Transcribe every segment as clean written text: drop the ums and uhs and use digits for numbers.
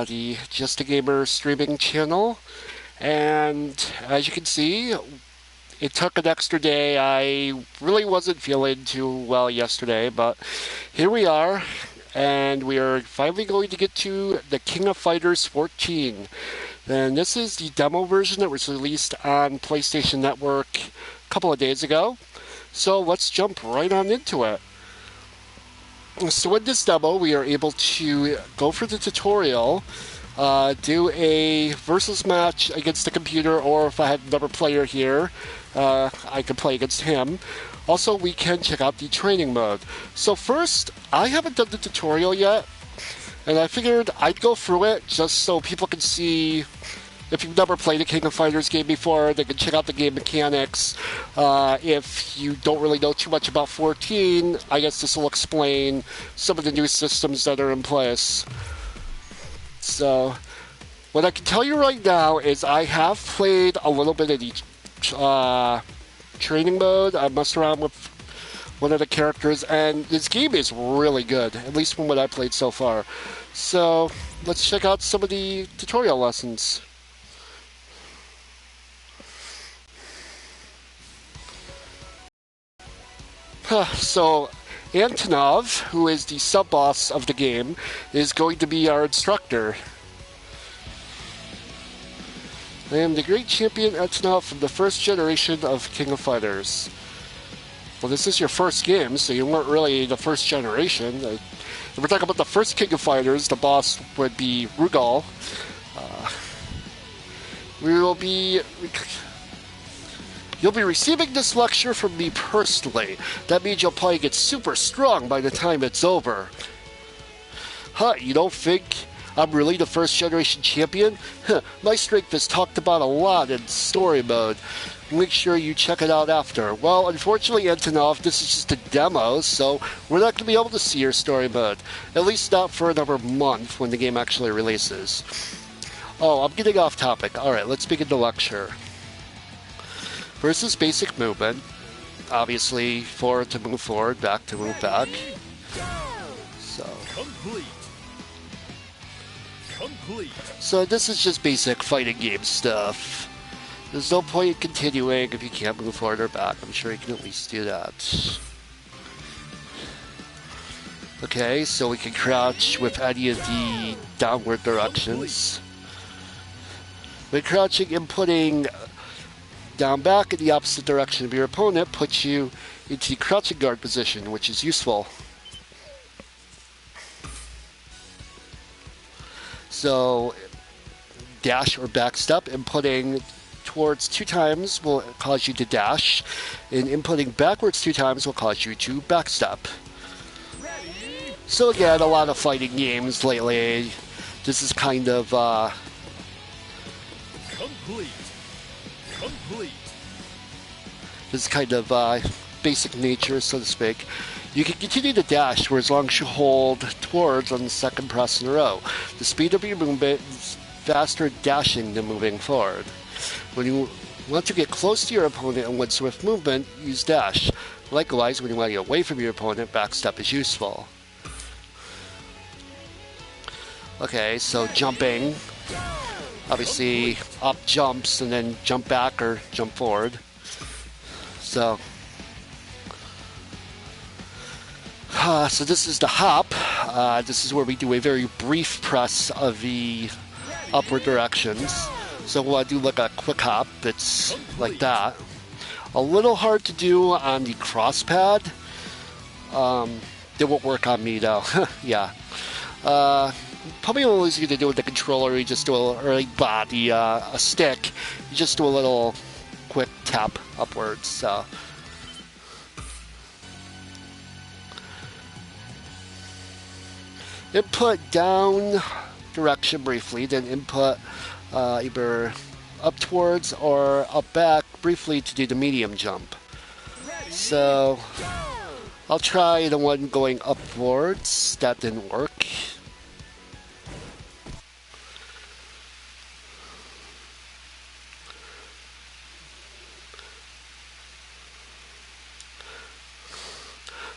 the JustAGamer streaming channel. And as you can see, it took an extra day. I really wasn't feeling too well yesterday, but here we are. And we are finally going to get to the King of Fighters 14. And this is the demo version that was released on PlayStation Network a couple of days ago. So let's jump right on into it. So in this demo, we are able to go for the tutorial, do a versus match against the computer, or if I have another player here, I can play against him. Also, we can check out the training mode. So first, I haven't done the tutorial yet, and I figured I'd go through it just so people can see. If you've never played a King of Fighters game before, they can check out the game mechanics. If you don't really know too much about 14, I guess this will explain some of the new systems that are in place. So, what I can tell you right now is I have played a little bit of the training mode. I messed around with one of the characters, and this game is really good, at least from what I played so far. So, let's check out some of the tutorial lessons. So, Antonov, who is the sub-boss of the game, is going to be our instructor. I am the great champion Antonov from the first generation of King of Fighters. Well, this is your first game, so you weren't really the first generation. If we're talking about the first King of Fighters, the boss would be Rugal. You'll be receiving this lecture from me personally. That means you'll probably get super strong by the time it's over. Huh, you don't think I'm really the first generation champion? My strength is talked about a lot in story mode. Make sure you check it out after. Well, unfortunately, Antonov, this is just a demo, so we're not going to be able to see your story mode. At least not for another month when the game actually releases. Oh, I'm getting off topic. Alright, let's begin the lecture. First is basic movement. Obviously, forward to move forward, back to move back. So. So this is just basic fighting game stuff. There's no point in continuing if you can't move forward or back. I'm sure you can at least do that. Okay, so we can crouch with any of the downward directions. When crouching, inputting down back in the opposite direction of your opponent puts you into the crouching guard position, which is useful. So, dash or backstep, inputting towards 2 times will cause you to dash, and inputting backwards 2 times will cause you to backstep. So again, a lot of fighting games lately. This is kind of This is kind of basic nature, so to speak. You can continue to dash for as long as you hold towards on the second press in a row. The speed of your movement is faster dashing than moving forward. When you want to get close to your opponent in one swift movement, use dash. Likewise, when you want to get away from your opponent, backstep is useful. Okay, so jumping. Obviously, up jumps and then jump back or jump forward. So this is the hop. This is where we do a very brief press of the upward directions. So we'll do like a quick hop. It's like that. A little hard to do on the cross pad. It won't work on me though. Yeah. Probably a little easier to do with the controller. You just do a stick. You just do a little quick tap upwards. So. Input down direction briefly, then input either up towards or up back briefly to do the medium jump. So I'll try the one going upwards. That didn't work.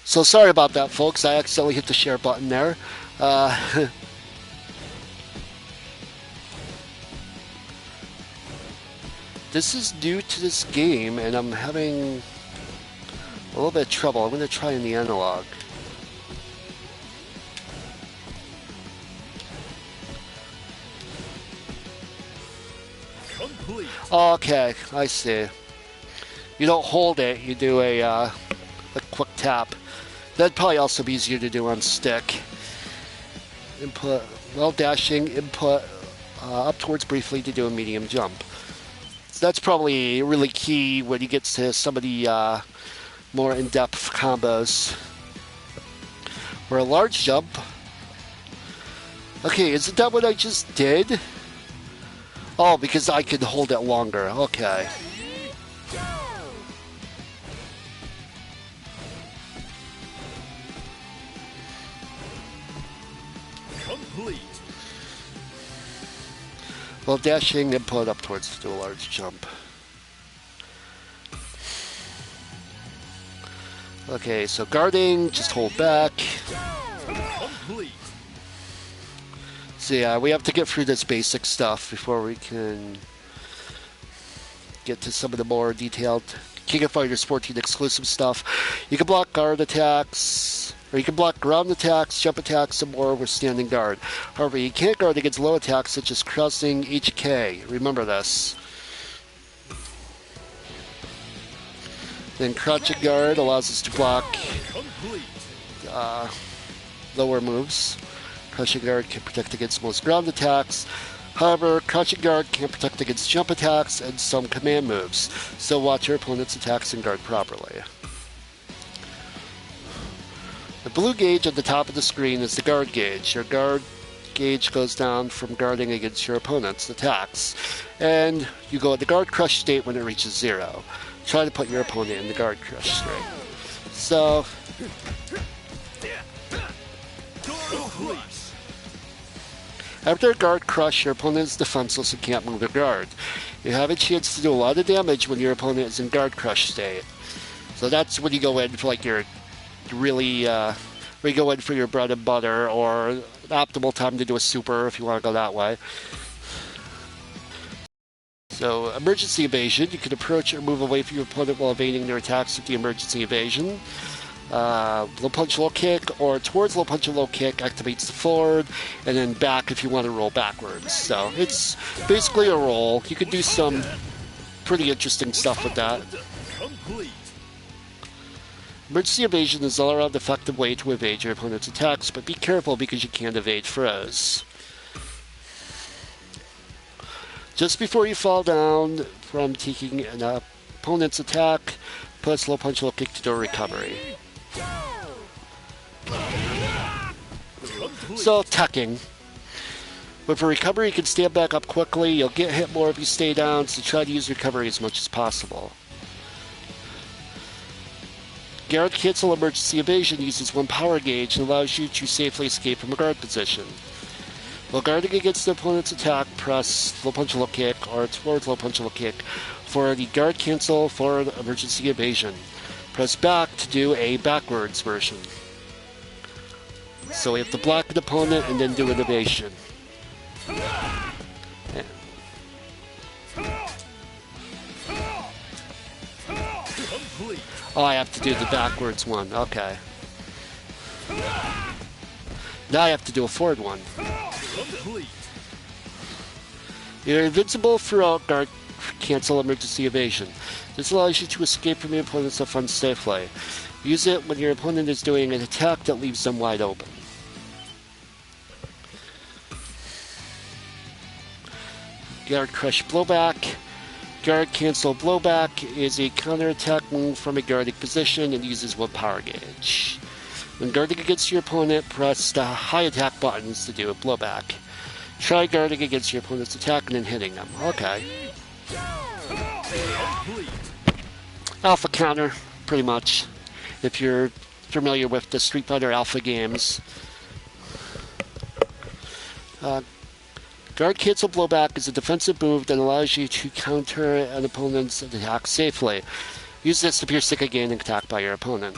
So sorry about that, folks. I accidentally hit the share button there. this is new to this game, and I'm having a little bit of trouble. I'm going to try in the analog. Complete. Okay, I see. You don't hold it, you do a quick tap. That'd probably also be easier to do on stick. Input, while dashing, input up towards briefly to do a medium jump. So that's probably really key when you get to some of the more in-depth combos. For a large jump. Okay, isn't that what I just did? Oh, because I can hold it longer. Okay. Complete. Well, dashing and put up towards to do a large jump. Okay, so guarding, just hold back. Complete. So yeah, we have to get through this basic stuff before we can get to some of the more detailed King of Fighters 14 exclusive stuff. You can block guard attacks, or you can block ground attacks, jump attacks, and more with standing guard. However, you can't guard against low attacks such as crossing HK. Remember this. Then crouching guard allows us to block lower moves. Crouching guard can protect against most ground attacks. However, crouching guard can't protect against jump attacks and some command moves, so watch your opponent's attacks and guard properly. The blue gauge at the top of the screen is the guard gauge. Your guard gauge goes down from guarding against your opponent's attacks, and you go into guard crush state when it reaches 0. Try to put your opponent in the guard crush state. So, after a guard crush, your opponent is defenseless and can't move their guard. You have a chance to do a lot of damage when your opponent is in guard crush state. So that's when you go in for like your really, where you go in for your bread and butter, or an optimal time to do a super if you want to go that way. So, emergency evasion, you can approach or move away from your opponent while evading their attacks with the emergency evasion. Low punch, low kick, or towards low punch and low kick activates the forward, and then back if you want to roll backwards. So it's basically a roll. You can do some pretty interesting stuff with that. Emergency evasion is all around effective way to evade your opponent's attacks, but be careful because you can't evade throws. Just before you fall down from taking an opponent's attack, press low punch, low kick to do a recovery. So, teching. With a recovery, you can stand back up quickly. You'll get hit more if you stay down, so try to use recovery as much as possible. Guard cancel emergency evasion uses one power gauge and allows you to safely escape from a guard position. While guarding against the opponent's attack, press low punch, low kick, or towards low punch, low kick for the guard cancel forward emergency evasion. Press back to do a backwards version. So we have to block an opponent and then do an evasion. Oh, I have to do the backwards one. Okay. Now I have to do a forward one. You're invincible throughout guard cancel emergency evasion. This allows you to escape from your opponent's offense safely. Use it when your opponent is doing an attack that leaves them wide open. Guard crush blowback. Guard cancel blowback is a counterattack move from a guarding position and uses one power gauge. When guarding against your opponent, press the high attack buttons to do a blowback. Try guarding against your opponent's attack and then hitting them. Okay. Alpha counter, pretty much, if you're familiar with the Street Fighter Alpha games. Guard cancel blowback is a defensive move that allows you to counter an opponent's attack safely. Use this if you're sick of getting attacked by your opponent.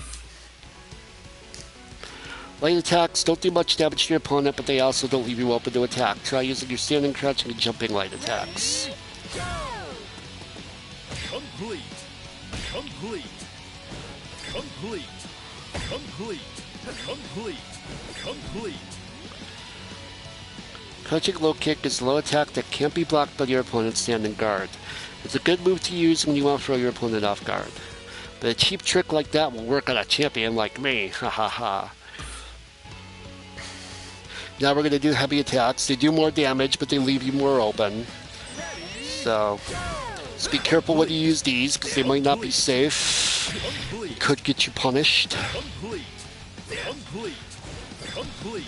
Light attacks don't do much damage to your opponent, but they also don't leave you open to attack. Try using your standing, crouching, and jumping light attacks. Complete. Complete. Complete. Complete. Complete. Complete. Crouching low kick is a low attack that can't be blocked by your opponent's standing guard. It's a good move to use when you want to throw your opponent off guard. But a cheap trick like that will work on a champion like me. Ha ha ha. Now we're going to do heavy attacks. They do more damage, but they leave you more open. So, just be careful when you use these, because they might not be safe. It could get you punished. Complete. Complete. Complete.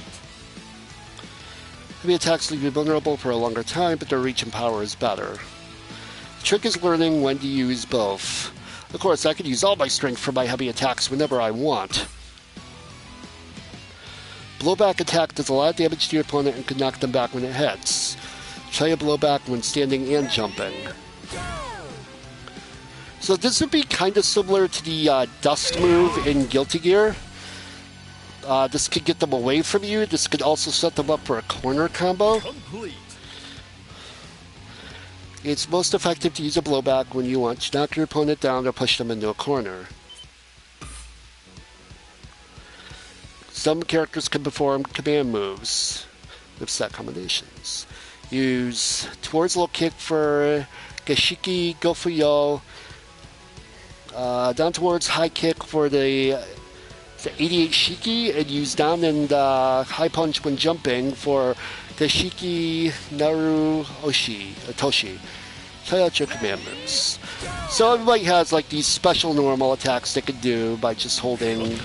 Heavy attacks leave you vulnerable for a longer time, but their reach and power is better. The trick is learning when to use both. Of course, I could use all my strength for my heavy attacks whenever I want. Blowback attack does a lot of damage to your opponent and can knock them back when it hits. Try a blowback when standing and jumping. So this would be kind of similar to the dust move in Guilty Gear. This could get them away from you. This could also set them up for a corner combo. Complete. It's most effective to use a blowback when you want to knock your opponent down or push them into a corner. Some characters can perform command moves with set combinations. Use towards low kick for Gashiki Gofuyo, down towards high kick for the 88 Shiki, and use down and high punch when jumping for Gashiki Naru Toshi. Try out your command moves. So everybody has like these special normal attacks they can do by just holding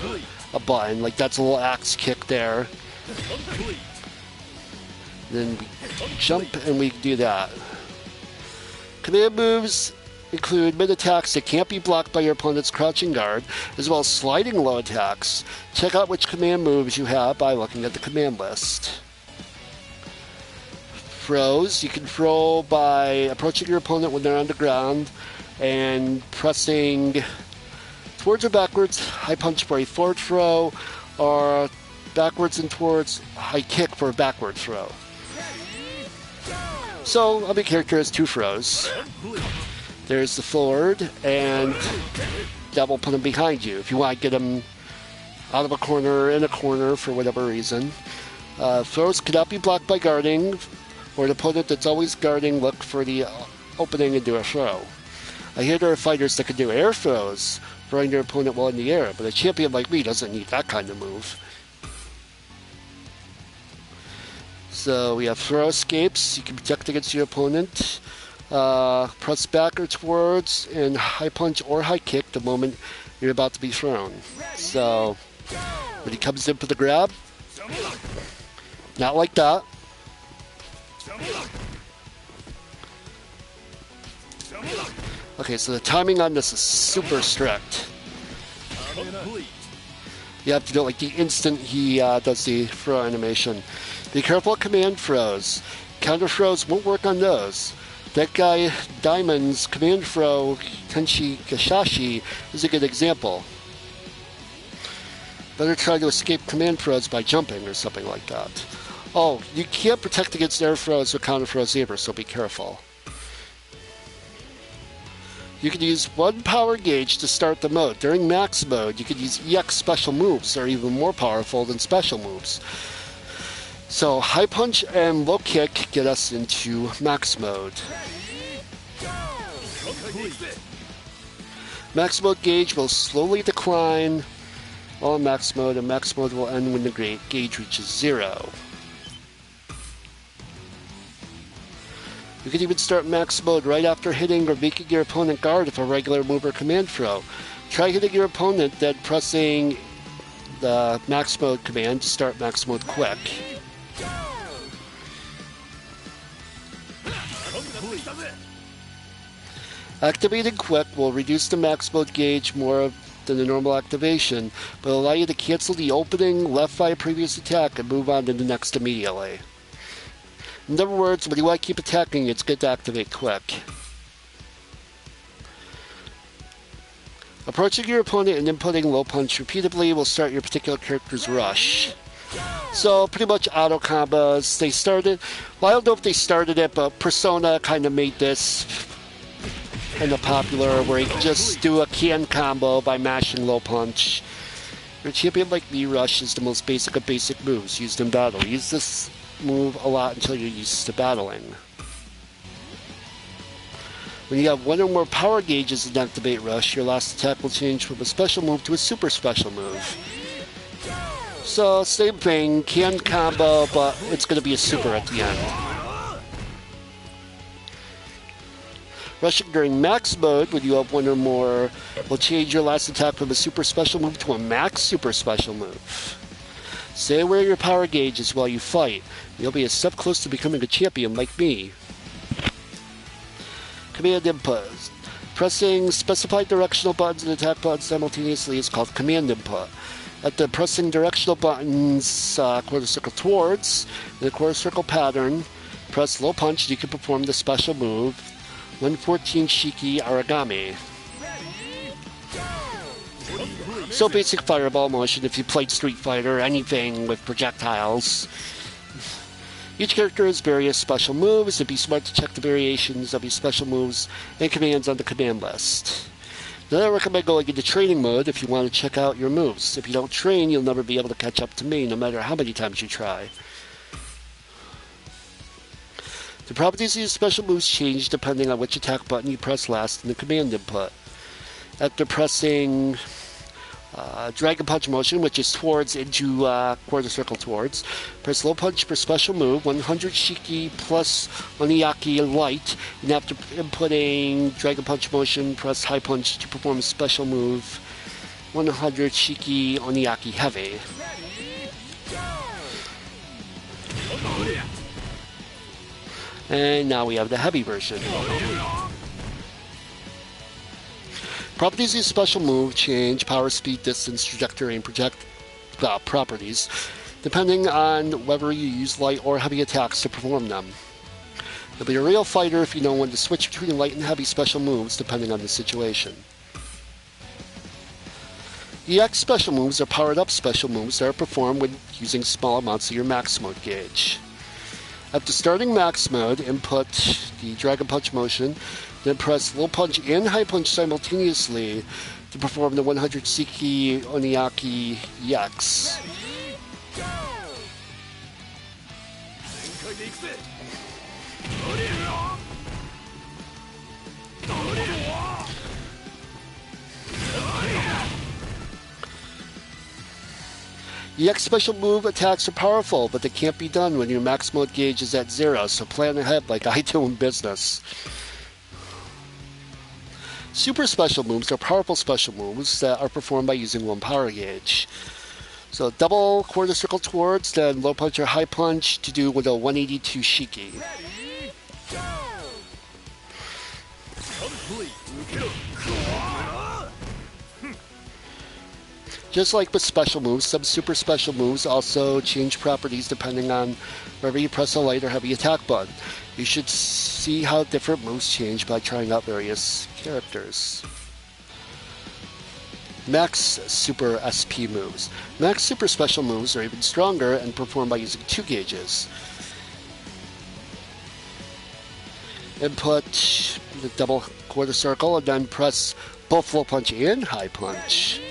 a button. Like that's a little axe kick there. Then we jump and we do that. Command moves include mid-attacks that can't be blocked by your opponent's crouching guard, as well as sliding low attacks. Check out which command moves you have by looking at the command list. Throws. You can throw by approaching your opponent when they're on the ground and pressing towards or backwards high punch for a forward throw, or backwards and towards high kick for a backward throw. So every character has two throws. There's the forward, and that will put them behind you if you want to get them out of a corner, in a corner for whatever reason. Throws cannot be blocked by guarding, or an opponent that's always guarding look for the opening and do a throw. I hear there are fighters that can do air throws, throwing their opponent while in the air, but a champion like me doesn't need that kind of move. So we have throw escapes. You can protect against your opponent. Press back or towards, and high punch or high kick the moment you're about to be thrown. So when he comes in for the grab, not like that. Okay, so the timing on this is super strict. You have to do it like the instant he does the throw animation. Be careful of command throws. Counter throws won't work on those. That guy, Diamond's command throw, Tenshi Gashashi, is a good example. Better try to escape command throws by jumping or something like that. Oh, you can't protect against air throws or counter throws either, so be careful. You can use one power gauge to start the mode. During max mode, you can use EX special moves that are even more powerful than special moves. So high punch and low kick get us into max mode. Max mode gauge will slowly decline while in max mode, and max mode will end when the gauge reaches 0. You can even start max mode right after hitting or making your opponent guard with a regular move or command throw. Try hitting your opponent, then pressing the max mode command to start max mode quick. Activating quick will reduce the max mode gauge more than the normal activation, but allow you to cancel the opening left by a previous attack and move on to the next immediately. In other words, when you want to keep attacking, it's good to activate quick. Approaching your opponent and inputting low punch repeatedly will start your particular character's rush. So pretty much auto combos. They started, well, I don't know if they started it, but Persona kind of made this kind of popular, where you can just do a can combo by mashing low punch. Your champion like me, Rush, is the most basic of basic moves used in battle. Use this move a lot until you're used to battling. When you have one or more power gauges in Activate Rush, your last attack will change from a special move to a super special move. So, same thing, can combo, but it's going to be a super at the end. Rushing during max mode, when you have one or more, will change your last attack from a super special move to a max super special move. Stay aware of your power gauges while you fight. You'll be a step close to becoming a champion like me. Command input. Pressing specified directional buttons and attack buttons simultaneously is called command input. After pressing directional buttons quarter circle towards, in a quarter circle pattern, press low punch and you can perform the special move 114 Shiki Aragami. So basic fireball motion if you played Street Fighter, anything with projectiles. Each character has various special moves, and be smart to check the variations of your special moves and commands on the command list. Then I recommend going into training mode if you want to check out your moves. If you don't train, you'll never be able to catch up to me, no matter how many times you try. The properties of your special moves change depending on which attack button you press last in the command input. After pressing Dragon Punch motion, which is towards into quarter circle towards, press low punch for special move 100 Shiki plus Oniaki light, and after inputting Dragon Punch motion, press high punch to perform a special move 100 Shiki Oniaki heavy. And now we have the heavy version. Properties of special move change power, speed, distance, trajectory, and properties, depending on whether you use light or heavy attacks to perform them. You'll be a real fighter if you know when to switch between light and heavy special moves, depending on the situation. EX special moves are powered up special moves that are performed when using small amounts of your max mode gauge. After starting max mode, input the Dragon Punch motion, then press low punch and high punch simultaneously to perform the 100 Shiki Oniaki EX. EX special move attacks are powerful, but they can't be done when your max mode gauge is at 0, so plan ahead like I do in business. Super special moves are powerful special moves that are performed by using one power gauge. So double quarter circle towards, then low punch or high punch to do with a 182 Shiki. Just like with special moves, some super special moves also change properties depending on whether you press a light or heavy attack button. You should see how different moves change by trying out various characters. Max Super SP moves. Max Super Special moves are even stronger and performed by using 2 gauges. Input the double quarter circle and then press both low punch and high punch.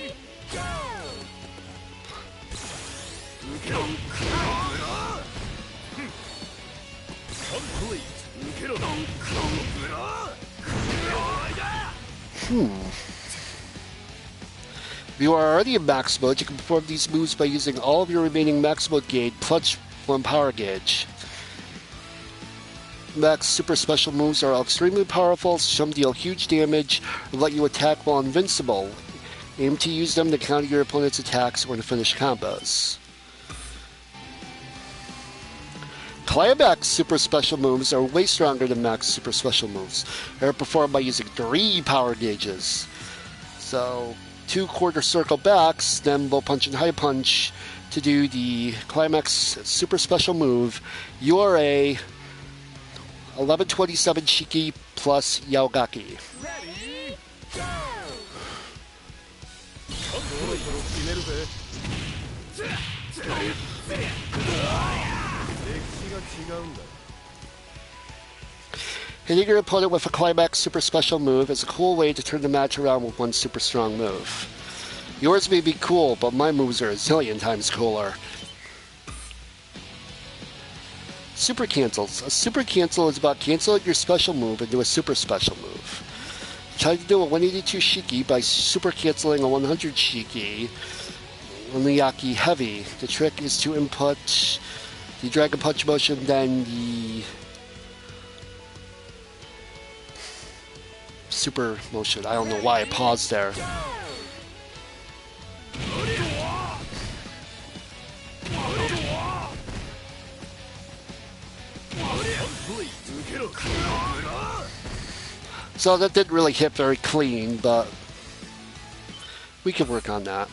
If you are already in max mode, you can perform these moves by using all of your remaining max mode gauge plus 1 power gauge. Max super special moves are extremely powerful, some deal huge damage, or let you attack while invincible. Aim to use them to counter your opponent's attacks or to finish combos. Climax super special moves are way stronger than max super special moves. They are performed by using 3 power gauges. So 2 quarter circle backs, then low punch and high punch to do the climax super special move. URA 1127 Shiki plus Yaogaki. Hitting your opponent with a climax super special move is a cool way to turn the match around with one super strong move. Yours may be cool, but my moves are a zillion times cooler. Super cancels. A super cancel is about canceling your special move into a super special move. Try to do a 182 Shiki by super canceling a 100 Shiki on the Yaki Heavy. The trick is to input the Dragon Punch motion, then the super motion. I don't know why I paused there. So that didn't really hit very clean, but we can work on that.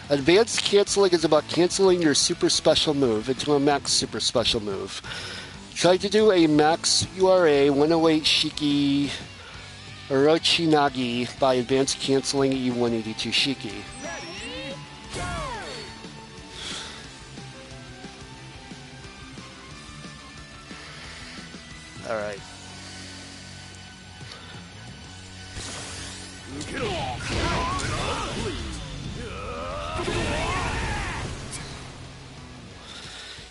Advanced canceling is about canceling your super special move into a max super special move. Try to do a max URA 108 Shiki Orochinagi by advanced canceling E182 Shiki. Alright.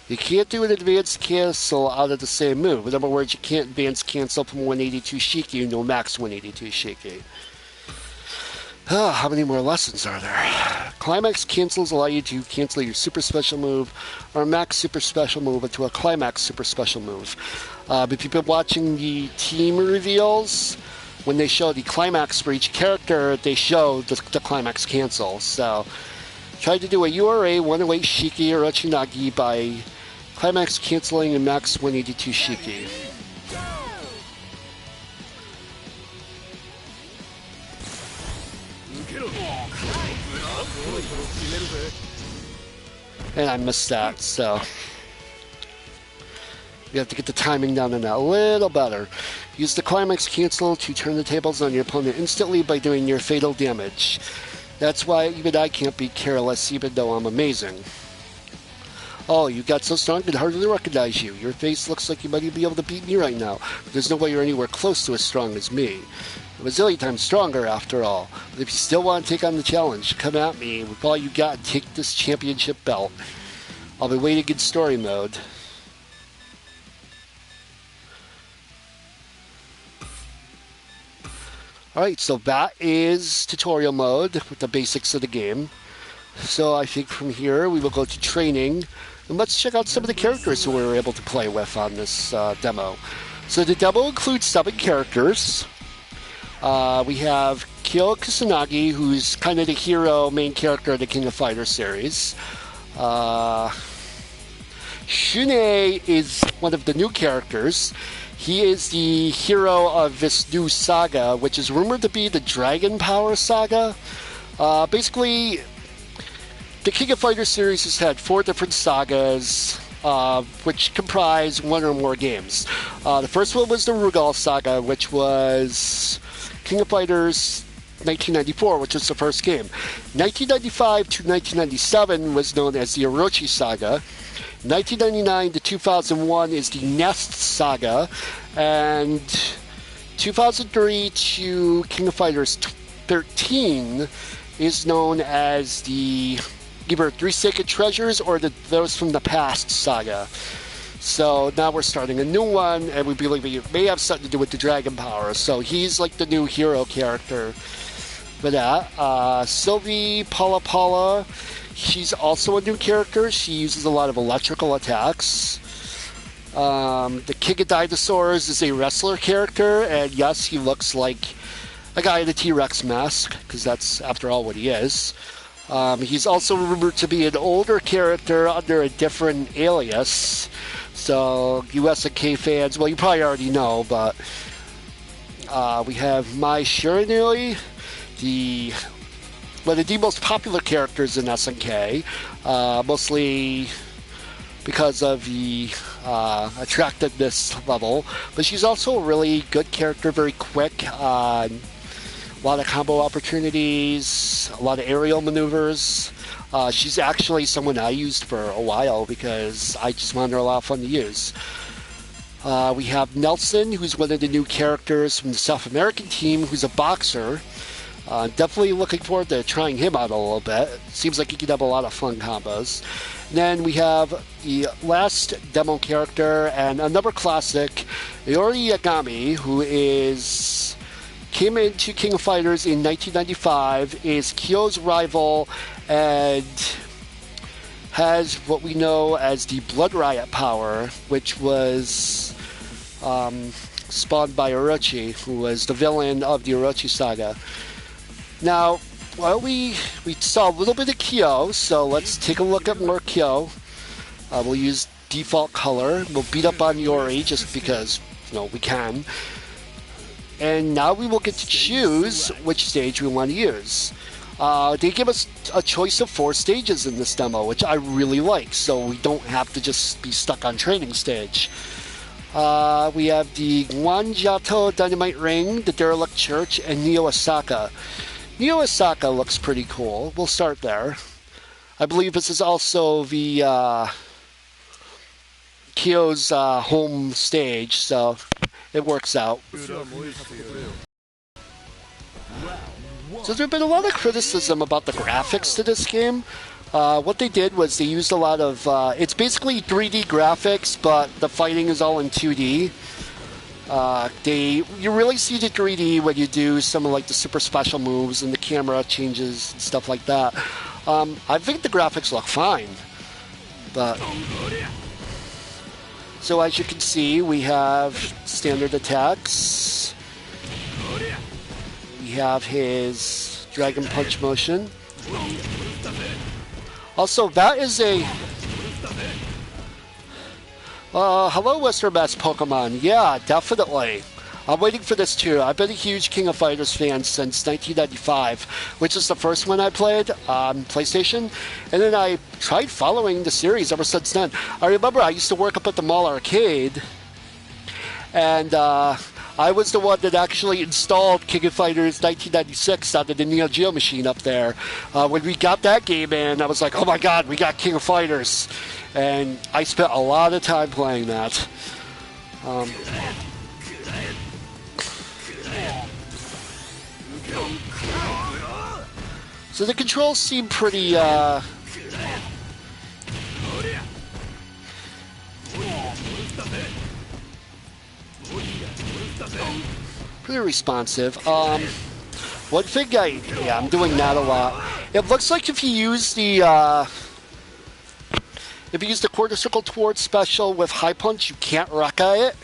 You can't do an advanced cancel out of the same move. In other words, you can't advanced cancel from 182 Shiki into a max 182 Shiki. How many more lessons are there? Climax cancels allow you to cancel your super special move or max super special move into a climax super special move. If you've been watching the team reveals, when they show the climax for each character, they show the climax cancel. So try to do a URA 108 Shiki or Orochinagi by climax canceling and max 182 Shiki. And I missed that, so you have to get the timing down on that a little better. Use the climax cancel to turn the tables on your opponent instantly by doing your fatal damage. That's why even I can't be careless, even though I'm amazing. Oh, you got so strong I can hardly recognize you. Your face looks like you might even be able to beat me right now. But there's no way you're anywhere close to as strong as me. I'm a zillion times stronger, after all. But if you still want to take on the challenge, come at me with all you got and take this championship belt. I'll be waiting in story mode. Alright, so that is tutorial mode with the basics of the game. So I think from here we will go to training. And let's check out some of the characters who we were able to play with on this demo. So the demo includes 7 characters. We have Kyo Kusanagi, who's kind of the hero, main character of the King of Fighters series. Shunei is one of the new characters. He is the hero of this new saga, which is rumored to be the Dragon Power Saga. Basically, the King of Fighters series has had 4 different sagas, which comprise 1 or more games. The first one was the Rugal Saga, which was King of Fighters 1994, which was the first game. 1995 to 1997 was known as the Orochi Saga. 1999 to 2001 is the Nest Saga, and 2003 to King of Fighters 13 is known as the either 3 Sacred Treasures or those from the Past Saga. So now we're starting a new one, and we believe it may have something to do with the Dragon Power. So he's like the new hero character for that. Sylvie Pala, she's also a new character. She uses a lot of electrical attacks. The King of Dinosaurs is a wrestler character, and yes, he looks like a guy in a T-Rex mask, because that's, after all, what he is. He's also rumored to be an older character under a different alias. So, US and K fans, well, you probably already know, but we have Mai Shiranui, one of the most popular characters in SNK, mostly because of the attractiveness level. But she's also a really good character, very quick, a lot of combo opportunities, a lot of aerial maneuvers. She's actually someone I used for a while because I just found her a lot of fun to use. We have Nelson, who's one of the new characters from the South American team, who's a boxer. Definitely looking forward to trying him out a little bit. Seems like he could have a lot of fun combos. And then we have the last demo character and another classic, Iori Yagami, who came into King of Fighters in 1995, is Kyo's rival, and has what we know as the Blood Riot power, which was spawned by Orochi, who was the villain of the Orochi saga. Now, well, we saw a little bit of Kyo, so let's take a look at more Kyo. We'll use default color. We'll beat up on Yori just because, we can. And now we will get to choose which stage we want to use. They give us a choice of 4 stages in this demo, which I really like, so we don't have to just be stuck on training stage. We have the Guanjato Dynamite Ring, the Derelict Church, and Neo Osaka. Neo Osaka looks pretty cool. We'll start there. I believe this is also the Kyo's home stage, so it works out. So there's been a lot of criticism about the graphics to this game. What they did was they used a lot of... it's basically 3D graphics, but the fighting is all in 2D. You really see the 3D when you do some of like the super special moves and the camera changes and stuff like that. I think the graphics look fine, but... So as you can see, we have standard attacks. We have his Dragon Punch motion. Also, that is a... hello, Western Mass Pokemon. Yeah, definitely. I'm waiting for this too. I've been a huge King of Fighters fan since 1995, which is the first one I played on PlayStation. And then I tried following the series ever since then. I remember I used to work up at the mall arcade, and I was the one that actually installed King of Fighters 1996 onto the Neo Geo machine up there. When we got that game in, I was like, oh my god, we got King of Fighters. And I spent a lot of time playing that. So the controls seem pretty, pretty responsive. One thing I'm doing that a lot. It looks like if you use the quarter circle towards special with high punch, you can't Raka it,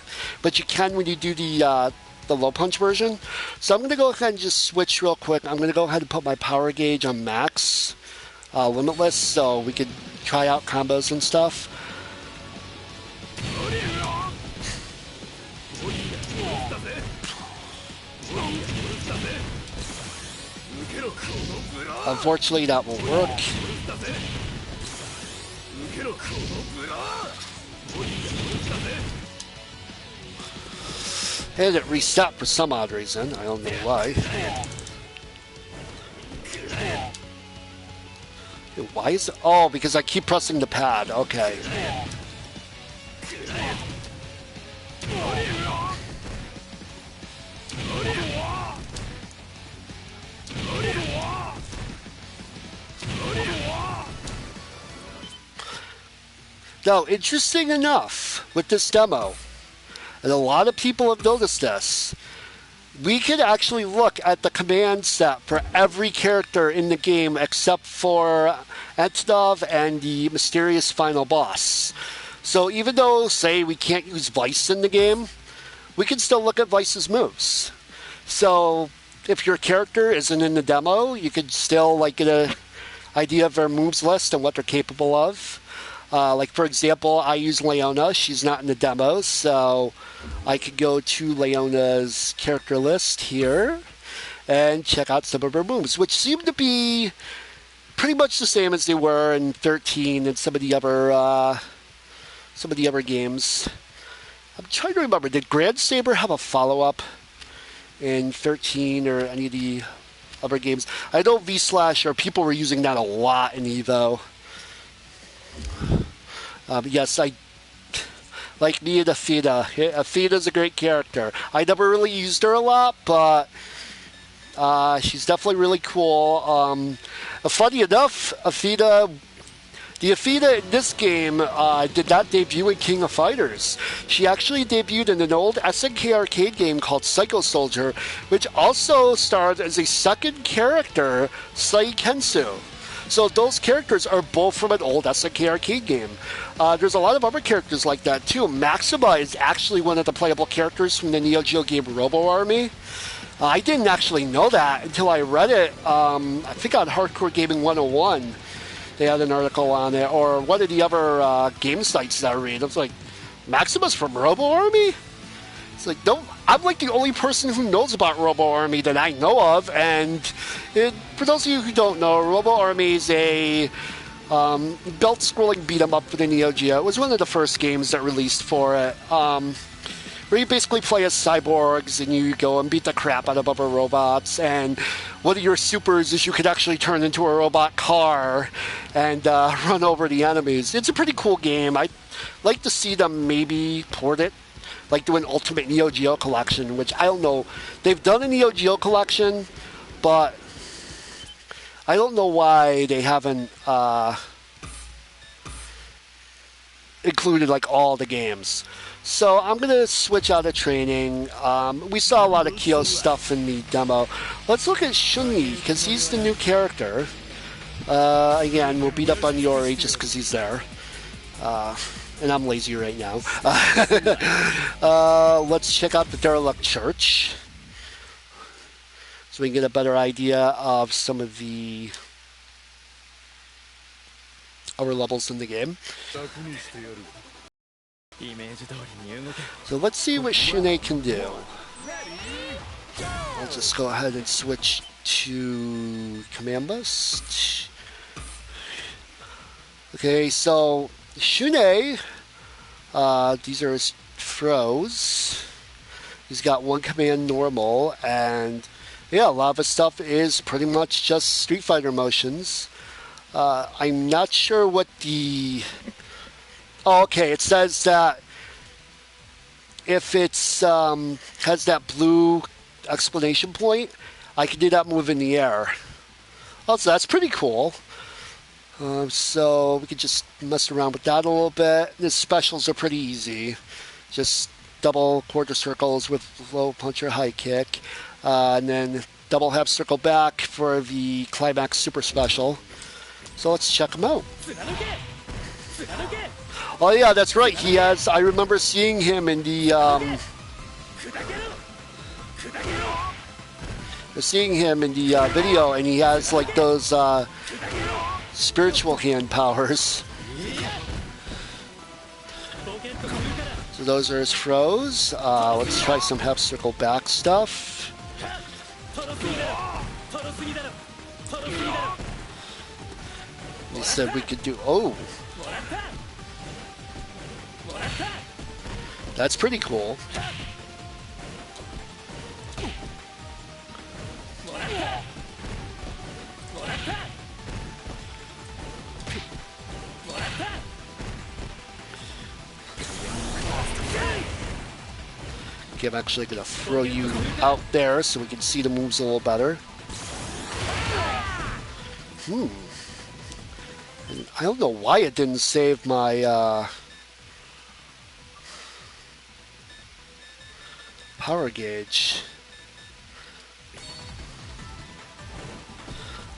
but you can when you do the low punch version. So I'm going to go ahead and just switch real quick. I'm going to go ahead and put my power gauge on max, limitless, so we can try out combos and stuff. Unfortunately, that won't work. And it reset for some odd reason. I don't know why. Why is it? Oh, because I keep pressing the pad. Okay. Now, interesting enough with this demo, and a lot of people have noticed this, we could actually look at the command set for every character in the game except for Antonov and the mysterious final boss. So even though, say, we can't use Vice in the game, we can still look at Vice's moves. So if your character isn't in the demo, you could still get an idea of their moves list and what they're capable of. For example, I use Leona. She's not in the demo, so I could go to Leona's character list here and check out some of her moves, which seem to be pretty much the same as they were in 13 and some of the other games. I'm trying to remember, did Grand Saber have a follow-up in 13 or any of the other games? I know V/, or people were using that a lot in EVO. Yes, like me and Athena. Athena's a great character. I never really used her a lot, but she's definitely really cool. Funny enough, the Athena in this game did not debut in King of Fighters. She actually debuted in an old SNK arcade game called Psycho Soldier, which also starred as a second character, Saikensu. So those characters are both from an old SNK arcade game. There's a lot of other characters like that too. Maxima is actually one of the playable characters from the Neo Geo game Robo Army. I didn't actually know that until I read it, I think on Hardcore Gaming 101. They had an article on it, or one of the other game sites that I read. I was like, Maxima's from Robo Army? It's like, no, I'm like the only person who knows about Robo Army that I know of, and for those of you who don't know, Robo Army is a belt-scrolling beat-em-up for the Neo Geo. It was one of the first games that released for it, where you basically play as cyborgs and you go and beat the crap out of other robots, and one of your supers is you could actually turn into a robot car and run over the enemies. It's a pretty cool game. I'd like to see them maybe port it, like do an Ultimate Neo Geo Collection, which I don't know. They've done a Neo Geo Collection, but I don't know why they haven't included like all the games. So I'm going to switch out of training. We saw a lot of Kyo stuff in the demo. Let's look at Shunyi, because he's the new character. Again, we'll beat up on Yori just because he's there. And I'm lazy right now. Let's check out the Derelict Church, so we can get a better idea of some of the other levels in the game. So let's see what Shunei can do. I'll just go ahead and switch to Command Bus. Okay, so Shunei, these are his throws. He's got one command normal, and yeah, a lot of his stuff is pretty much just Street Fighter motions. I'm not sure what the... Oh, okay, it says that if it's has that blue exclamation point, I can do that move in the air. Also, that's pretty cool. So we can just mess around with that a little bit. The specials are pretty easy. Just double quarter circles with low punch or high kick. And then double half circle back for the climax super special. So let's check them out. Oh yeah, that's right. He has. I remember seeing him in the. Video, and he has like those spiritual hand powers. So those are his throws. Let's try some half circle back stuff. He said we could do. Oh. That's pretty cool. Okay, I'm actually going to throw you out there so we can see the moves a little better. I don't know why it didn't save my power gauge.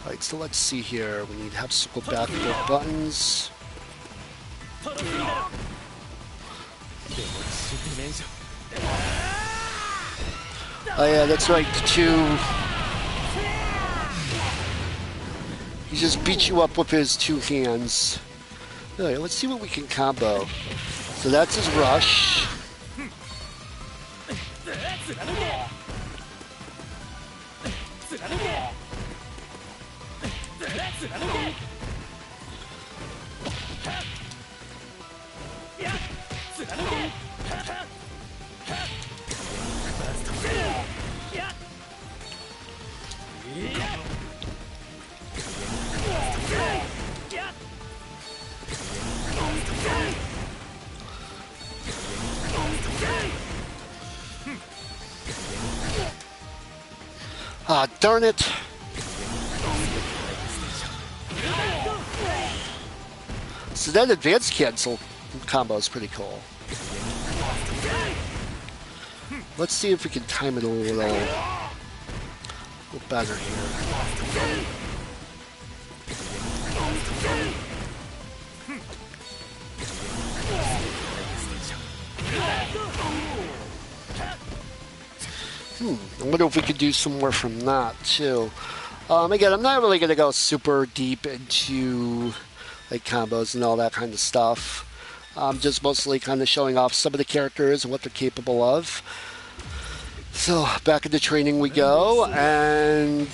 Alright, so let's see here. We need half circle back with buttons. Oh yeah, that's right, he just beats you up with his two hands. Alright, let's see what we can combo. So that's his rush. Ah, darn it. So that advanced cancel combo is pretty cool. Let's see if we can time it a little better here. I wonder if we could do some more from that too. Again, I'm not really going to go super deep into like combos and all that kind of stuff. I'm just mostly kind of showing off some of the characters and what they're capable of. So back into training we go, and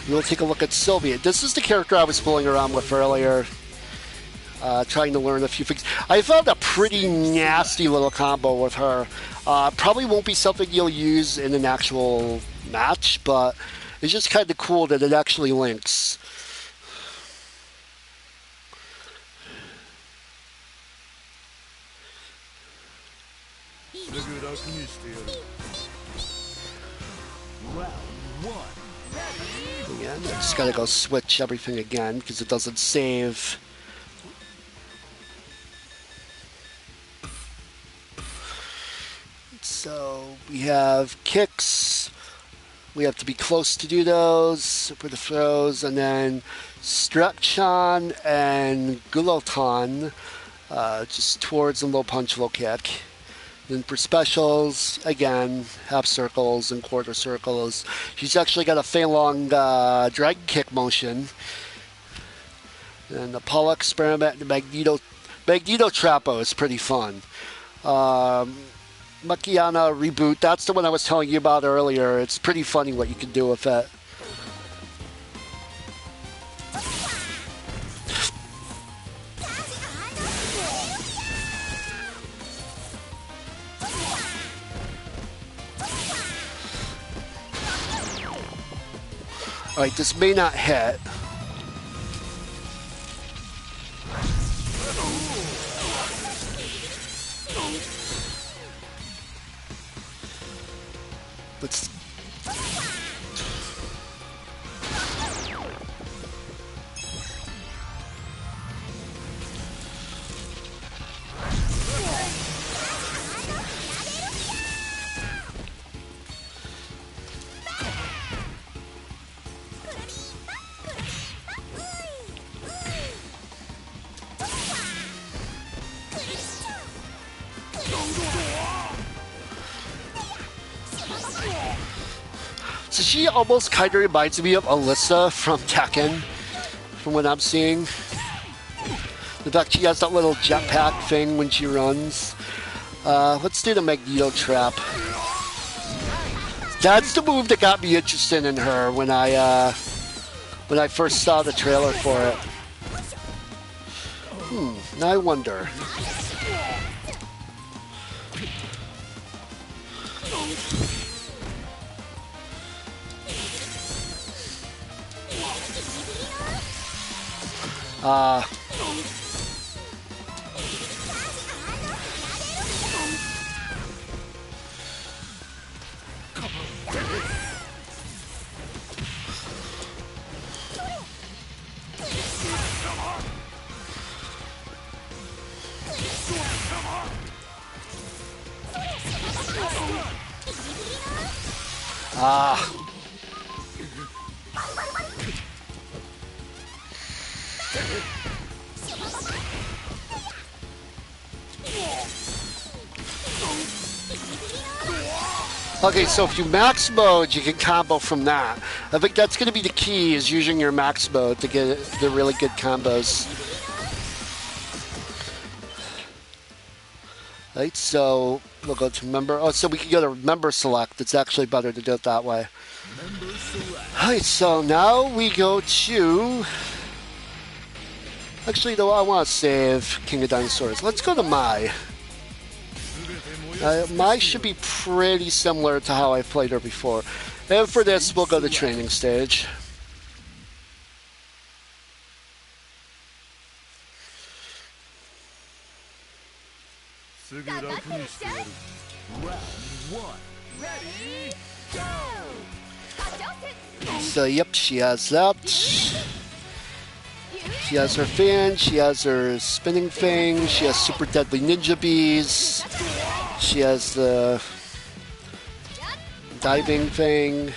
we'll take a look at Sylvia. This is the character I was fooling around with earlier. Trying to learn a few things. I found a pretty nasty little combo with her. Probably won't be something you'll use in an actual match, but it's just kind of cool that it actually links. Again, I just gotta go switch everything again because it doesn't save. So we have kicks. We have to be close to do those for the throws, and then Stretchon and Guloton, just towards and low punch, low kick. Then for specials, again, half circles and quarter circles. She's actually got a Fei Long dragon kick motion. And the Apollo Experiment and Magneto Trappo is pretty fun. Makiana Reboot, that's the one I was telling you about earlier. It's pretty funny what you can do with it. Alright, this may not hit. Let's... So she almost kind of reminds me of Alyssa from Tekken, from what I'm seeing. In fact, she has that little jetpack thing when she runs. Let's do the Magneto Trap. That's the move that got me interested in her when I first saw the trailer for it. Now I wonder. Okay, so if you max mode, you can combo from that. I think that's going to be the key, is using your max mode to get the really good combos. Right, so we'll go to member. Oh, so we can go to member select. It's actually better to do it that way. Alright, so now we go to... Actually, though, I want to save King of Dinosaurs. Let's go to Mai. Mai should be pretty similar to how I played her before. And for this, we'll go to training stage. Round 1. So yep, she has that. She has her fan, she has her spinning thing, she has super deadly ninja bees, she has the diving thing.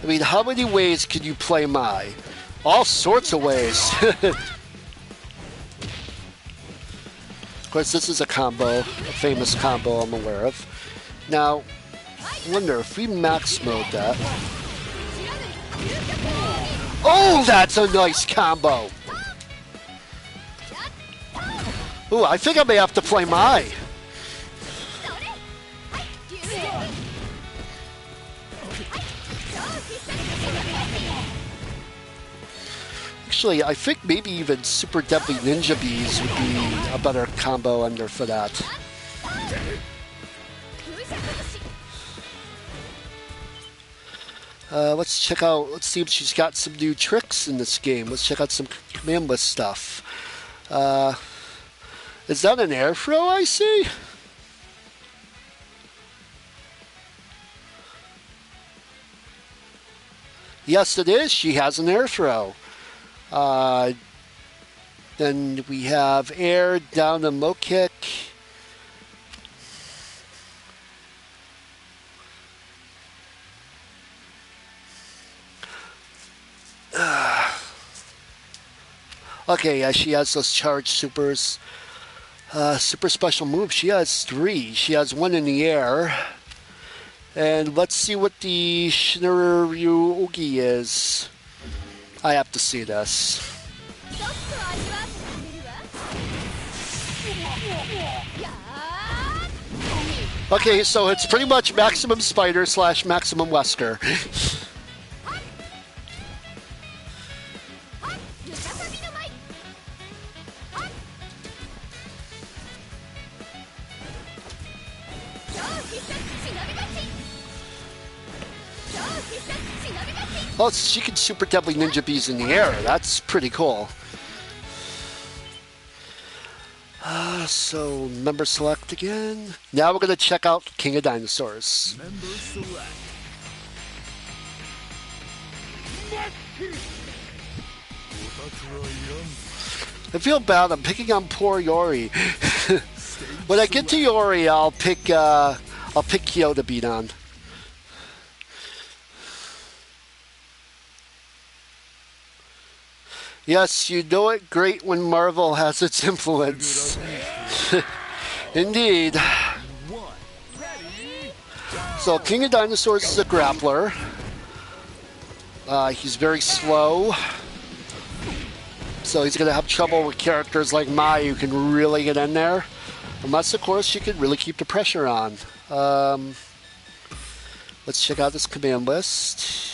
I mean, how many ways can you play Mai? All sorts of ways. Of course, this is a combo, a famous combo I'm aware of. Now, I wonder if we max mode that. Oh, that's a nice combo. Ooh, I think I may have to play Mai. Actually, I think maybe even Super Deadly Ninja Bees would be a better combo under for that. Let's check out, let's see if she's got some new tricks in this game. Let's check out some command list stuff. Is that an air throw I see? Yes, it is. She has an air throw. Then we have air down to low kick. Okay, yeah, she has those charged supers. Super special moves. She has 3. She has 1 in the air. And let's see what the Shinryu Ugi is. I have to see this. Okay, so it's pretty much Maximum Spider / Maximum Wesker. Oh, she can Super Deadly Ninja Bees in the air. That's pretty cool. So, member select again. Now we're going to check out King of Dinosaurs. Member select. I feel bad. I'm picking on poor Yori. When I get to Yori, I'll pick Kyo to beat on. Yes, you know it great when Marvel has its influence. Indeed. So, King of Dinosaurs is a grappler. He's very slow. So he's going to have trouble with characters like Mai who can really get in there. Unless, of course, she can really keep the pressure on. Let's check out this command list.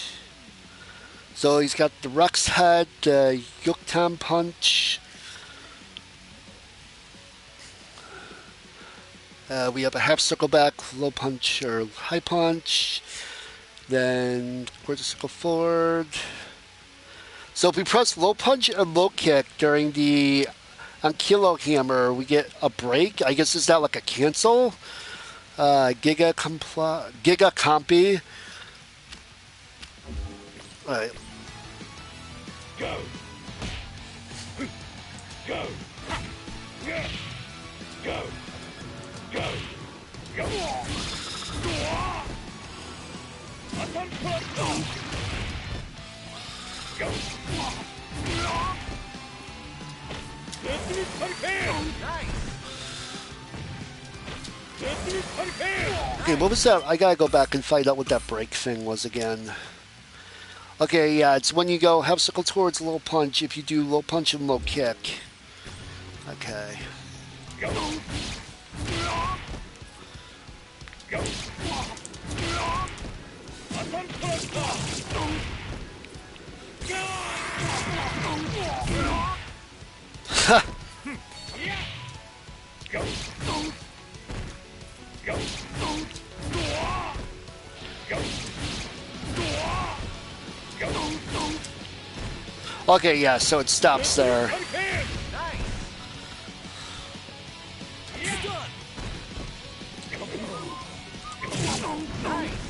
So he's got the Rex Head, Yuktan Punch. We have a half circle back, low punch or high punch. Then quarter circle forward. So if we press low punch and low kick during the Ankilo hammer, we get a break. I guess is that like a cancel? Giga Compi. All right. Go. Go. Go. Go. Go. Go. Go. Okay, what was that? I gotta go back and find out what that break thing was again. Okay, yeah, it's when you go half circle towards low punch if you do low punch and low kick. Okay. Go. Go. Ha! Go. Go. Go. Okay, yeah, so it stops there.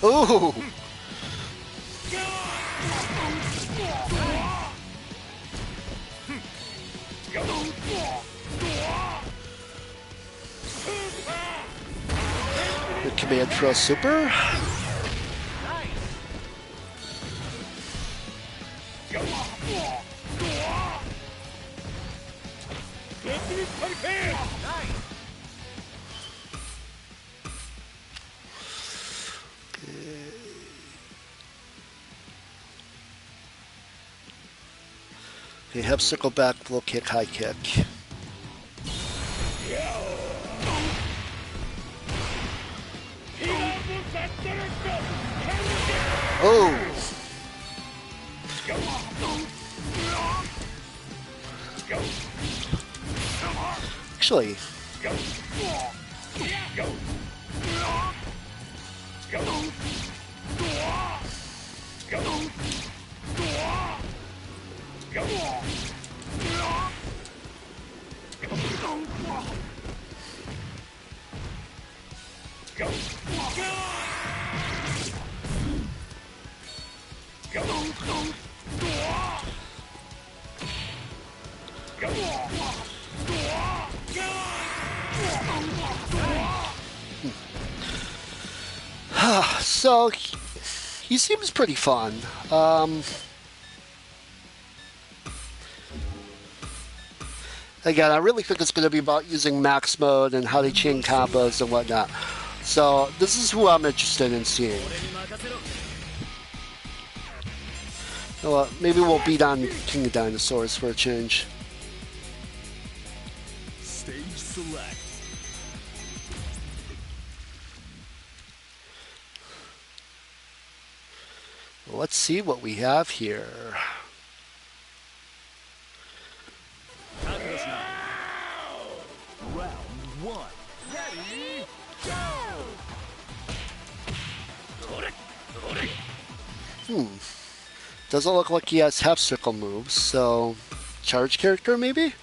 Ooh! The command throw super. Okay, have circle back, low kick, high kick. Oh! Actually, so he seems pretty fun. Again, I really think it's going to be about using max mode and how they chain combos and whatnot. So this is who I'm interested in seeing. You know what, maybe we'll beat on King of Dinosaurs for a change. Stage select. Let's see what we have here. Round one. Ready, go! Doesn't look like he has half circle moves, so charge character maybe?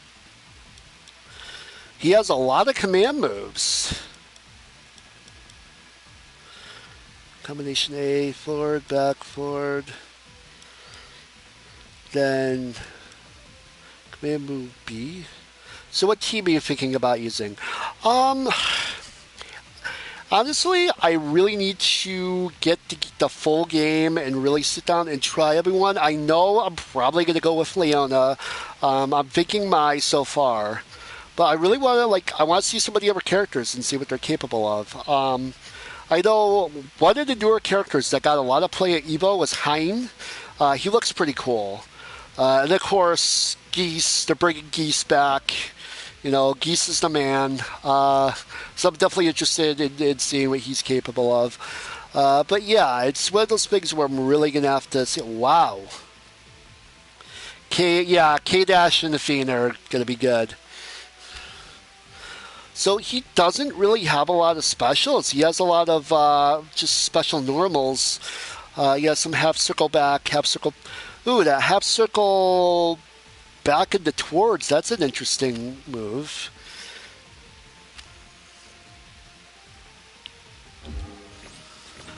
He has a lot of command moves. Combination A, forward, back, forward. Then command move B. So what team are you thinking about using? Honestly, I really need to get the full game and really sit down and try everyone. I know I'm probably going to go with Leona. I'm thinking Mai so far. But I really want to, I want to see some of the other characters and see what they're capable of. I know one of the newer characters that got a lot of play at EVO was Hein. He looks pretty cool. And of course, Geese, they're bringing Geese back. You know, Geese is the man. So I'm definitely interested in seeing what he's capable of. But yeah, it's one of those things where I'm really going to have to say, wow. K-Dash and the Fiend are going to be good. So he doesn't really have a lot of specials. He has a lot of just special normals. He has some half circle back, half circle. Ooh, that half circle back into towards. That's an interesting move.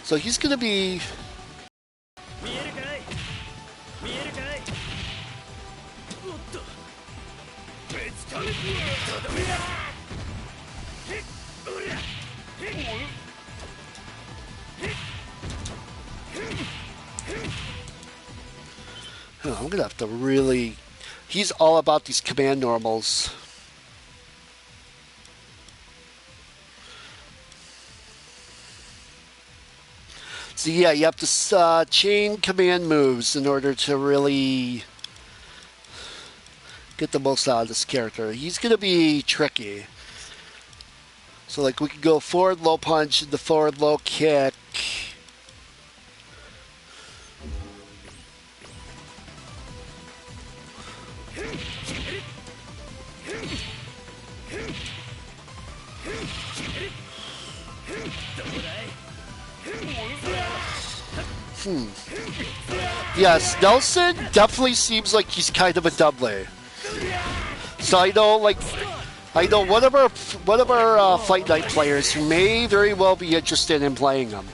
So he's going to be. I'm going to have to really... He's all about these command normals. So yeah, you have to chain command moves in order to really get the most out of this character. He's going to be tricky. So we could go forward low punch and the forward low kick. Yes, Nelson definitely seems like he's kind of a doubler. So I know, I know one of our Fight Night players who may very well be interested in playing them.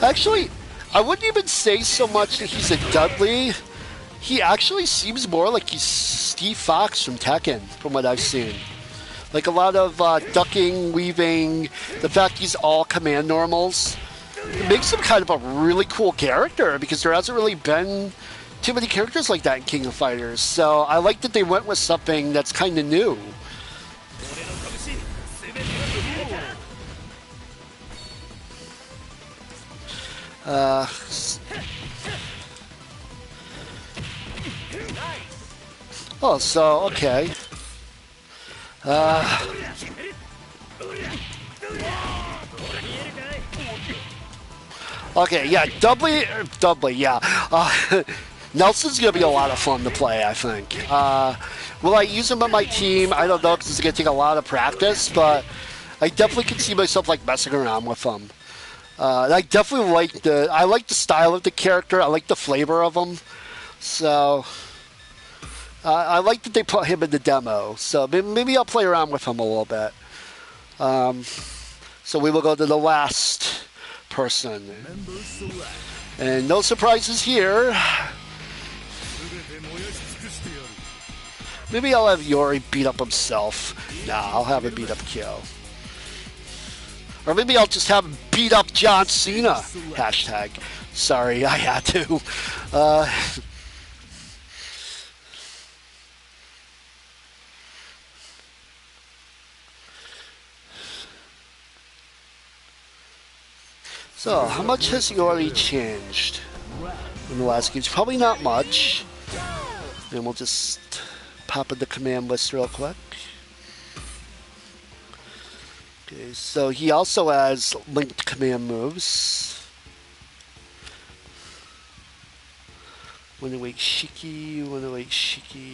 Actually, I wouldn't even say so much that he's a Dudley. He actually seems more like he's Steve Fox from Tekken, from what I've seen. Like a lot of ducking, weaving, the fact he's all command normals. It makes him kind of a really cool character because there hasn't really been too many characters like that in King of Fighters. So I like that they went with something that's kind of new. Oh, so, okay. Okay, yeah, doubly, yeah. Nelson's going to be a lot of fun to play, I think. Will I use him on my team? I don't know, because it's going to take a lot of practice, but I definitely can see myself, like, messing around with him. I definitely like the style of the character. I like the flavor of him. So, I like that they put him in the demo. So, maybe I'll play around with him a little bit. So, we will go to the last person. And no surprises here. Maybe I'll have Yori beat up himself. Nah, I'll have him beat up Kyo. Or maybe I'll just have him beat up John Cena. Hashtag. Sorry, I had to. So, how much has Yori changed in the last games? Probably not much. And we'll just pop in the command list real quick. Okay, so he also has linked command moves. Wanawake Shiki,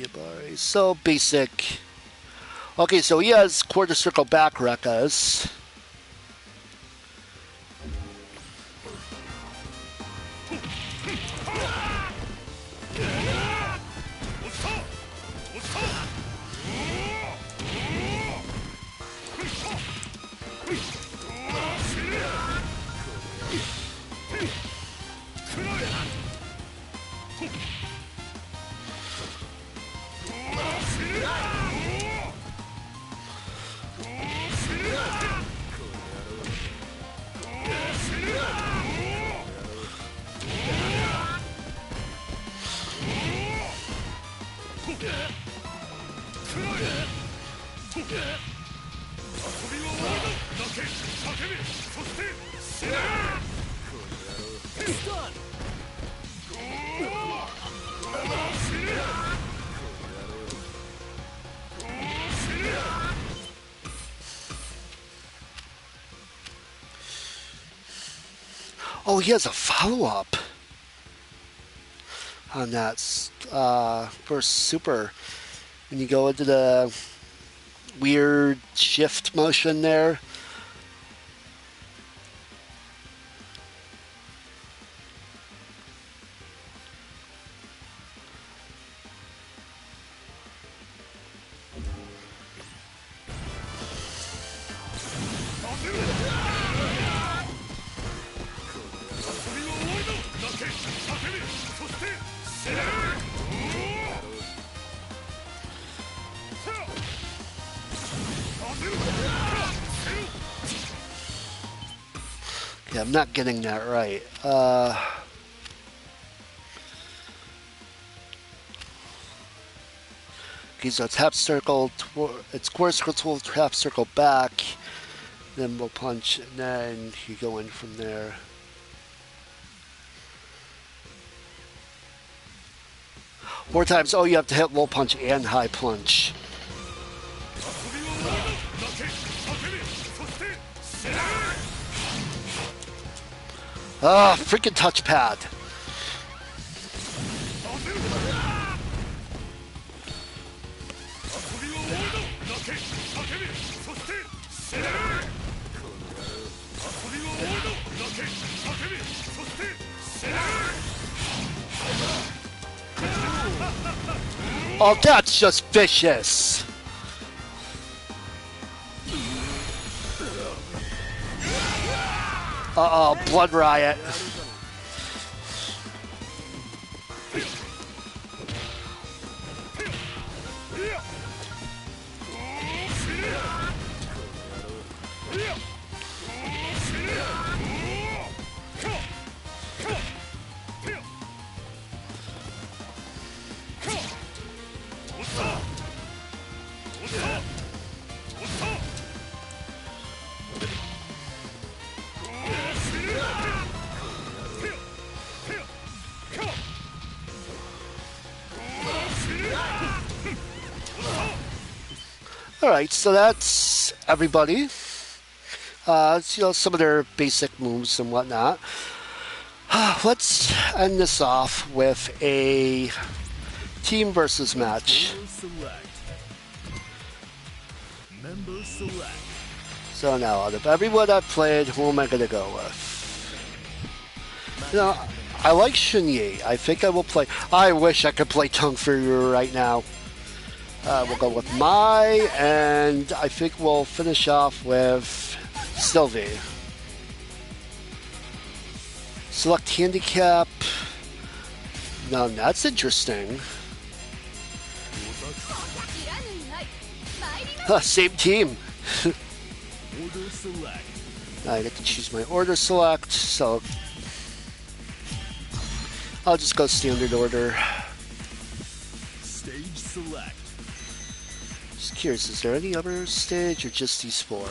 Abari. So basic. Okay, so he has quarter circle back Rekkas. Oh, he has a follow-up on that first super. When you go into the weird shift motion there. Yeah, I'm not getting that right. Okay, so it's half circle, it's quarter circle to half circle back, then we'll punch, and then you go in from there. Four times, oh, you have to hit low punch and high punch. Ah, freaking touchpad. Oh, that's just vicious. Uh-oh, blood riot. Alright, so that's everybody. Some of their basic moves and whatnot. Let's end this off with a team versus match. Member select. So now, out of everyone I've played, who am I going to go with? You know, I like Xunye. I think I will play. I wish I could play Tung Fu right now. We'll go with Mai, and I think we'll finish off with Sylvie. Select handicap. Now that's interesting. Same team. Order select. I get to choose my order select, so I'll just go standard order. Stage select. Just curious, is there any other stage or just these four?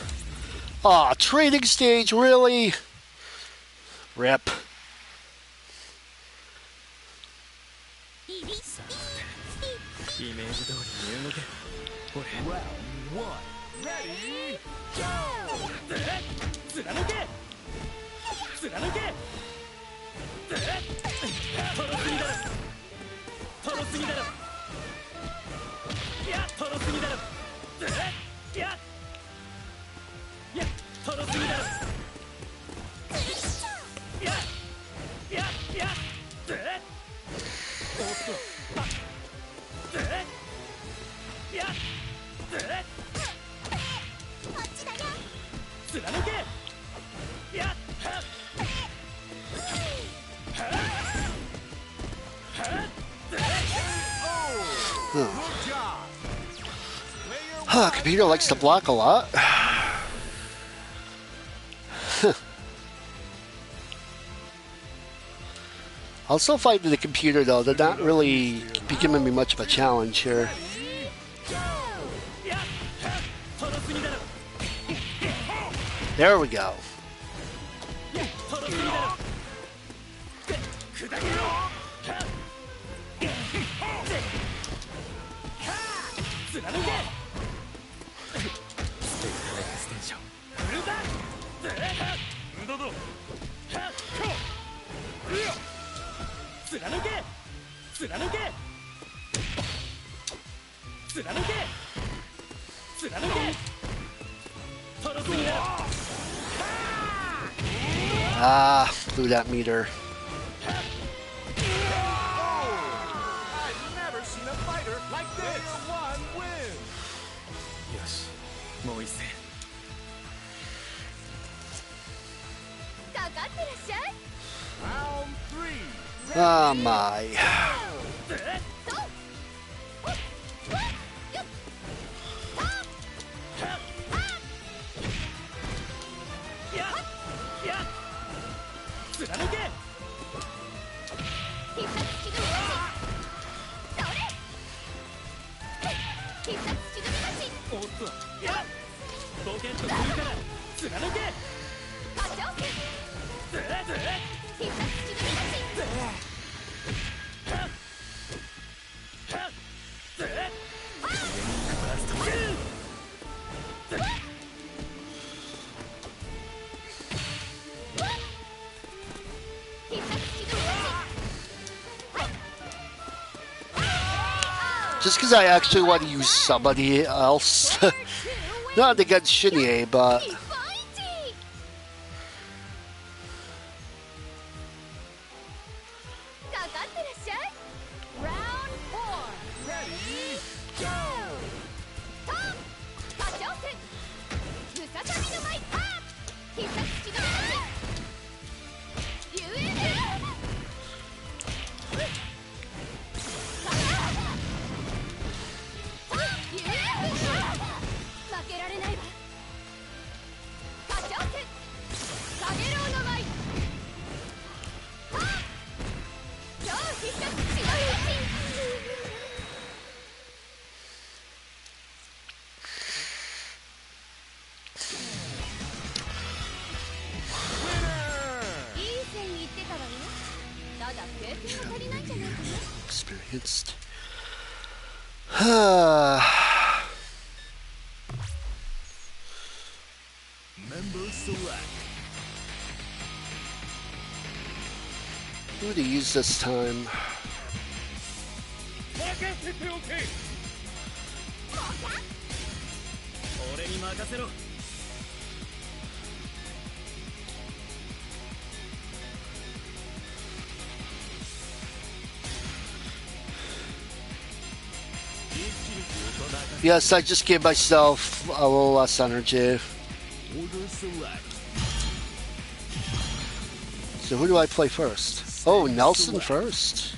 Aw, training stage, really? Rip. Round one. Ready? Go! Computer likes to block a lot. I'll still fight the computer though. They're not really giving me much of a challenge here. There we go. Ah, blew that meter. I've never seen a fighter like this. One win. Yes. もう一戦 Round three. Ah, my. Just because I actually want to use somebody else. Not against Xunye, but... Round 4. Ready? Experienced. Member select. Who to use this time? Yes, I just gave myself a little less energy. Order select. So who do I play first? Oh, Nelson first.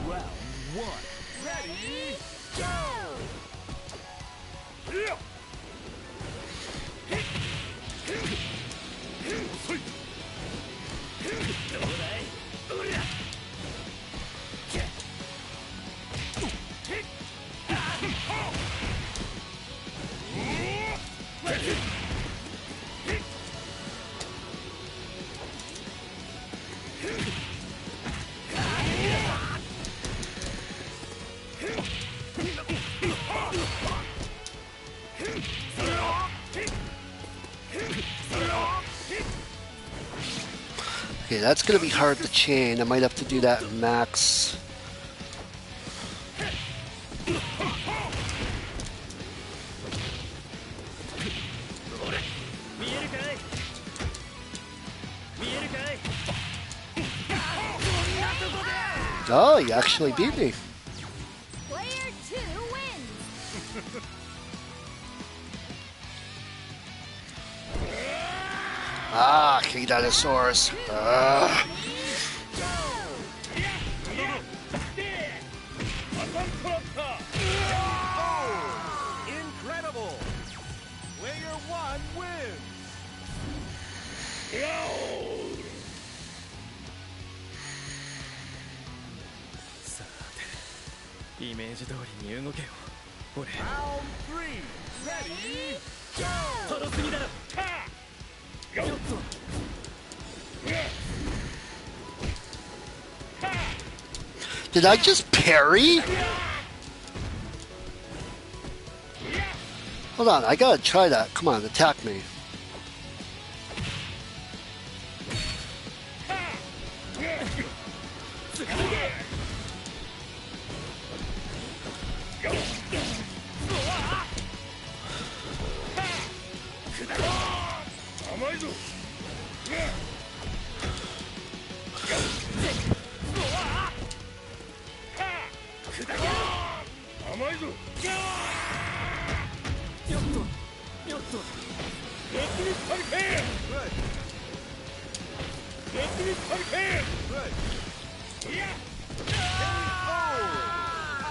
Round one. Ready, go! Okay, that's going to be hard to chain. I might have to do that in max. Oh, you actually beat me. Player 2 wins. Ah, King Dinosaurs. Incredible! Player 1 wins! さてイメージ通りに動けよ俺 Round 3. Ready, go! とどすぎだろよっと Did I just parry? Hold on, I gotta try that. Come on, attack me.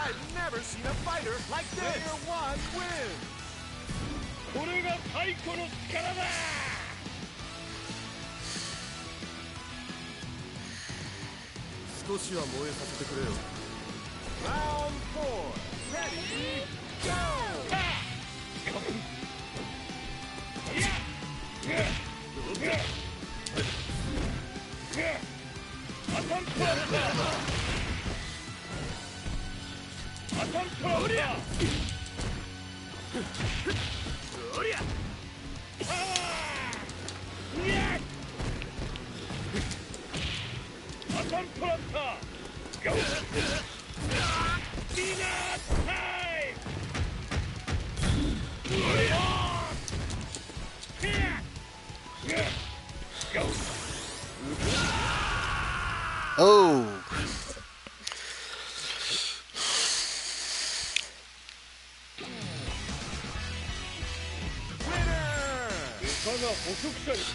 I've never seen a fighter like this! Player 1 wins! これが太古の力だ少しは燃えさせてくれよ Round 4. Ready, go! Oh.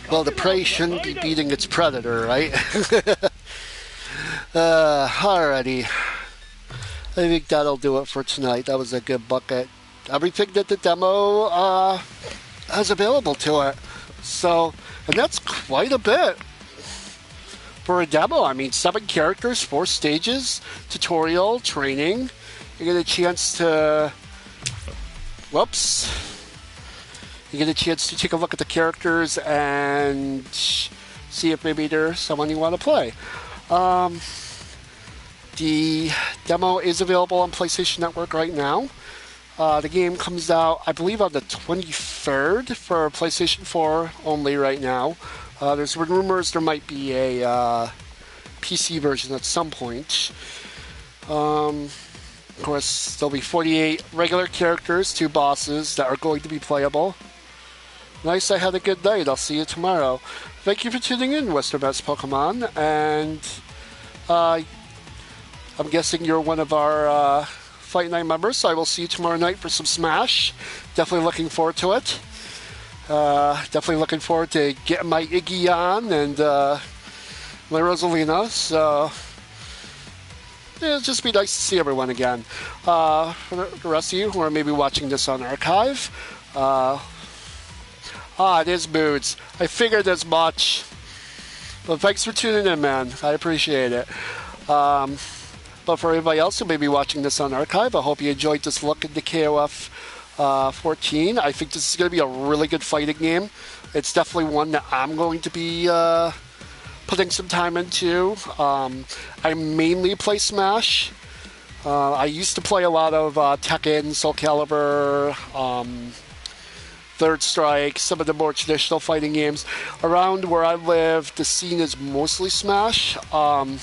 Well, the prey shouldn't be beating its predator, right? Alrighty. I think that'll do it for tonight. That was a good bucket. Everything that the demo has available to it. So, and that's quite a bit for a demo. I mean, 7 characters, 4 stages, tutorial, training. You get a chance to... Whoops. You get a chance to take a look at the characters and see if maybe there's someone you want to play. The demo is available on PlayStation Network right now. The game comes out, I believe, on the 23rd for PlayStation 4 only right now. There's rumors there might be a PC version at some point. Of course, there'll be 48 regular characters, 2 bosses that are going to be playable. Nice, I had a good night. I'll see you tomorrow. Thank you for tuning in, Western Best Pokemon, and I'm guessing you're one of our Fight Night members, so I will see you tomorrow night for some Smash. Definitely looking forward to it. Definitely looking forward to getting my Iggy on and my Rosalina, so it'll just be nice to see everyone again. For the rest of you who are maybe watching this on archive, it is Moods. I figured as much. But thanks for tuning in, man. I appreciate it. But for everybody else who may be watching this on archive, I hope you enjoyed this look into KOF 14. I think this is going to be a really good fighting game. It's definitely one that I'm going to be putting some time into. I mainly play Smash. I used to play a lot of Tekken, Soul Calibur, Third Strike, some of the more traditional fighting games. Around where I live, the scene is mostly Smash. I'm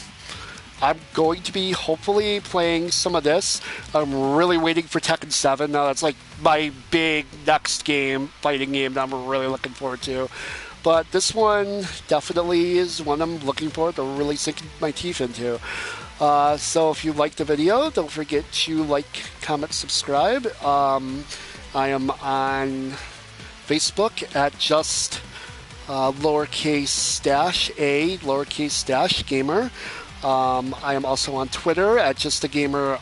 going to be hopefully playing some of this. I'm really waiting for Tekken 7. Now that's like my big next game, fighting game that I'm really looking forward to. But this one definitely is one I'm looking forward to really sinking my teeth into. So if you liked the video, don't forget to like, comment, subscribe. I am on Facebook at just lowercase-gamer. I am also on Twitter at JustAGamer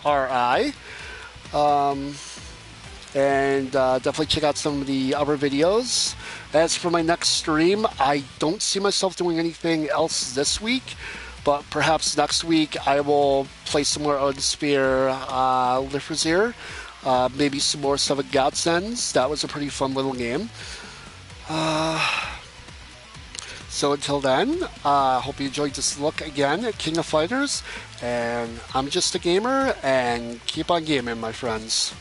and definitely check out some of the other videos. As for my next stream, I don't see myself doing anything else this week, but perhaps next week I will play some more Odinsphere Lifrazir, maybe some more Seven Godsends. That was a pretty fun little game. So until then, I hope you enjoyed this look again at King of Fighters, and I'm just a gamer, and keep on gaming, my friends.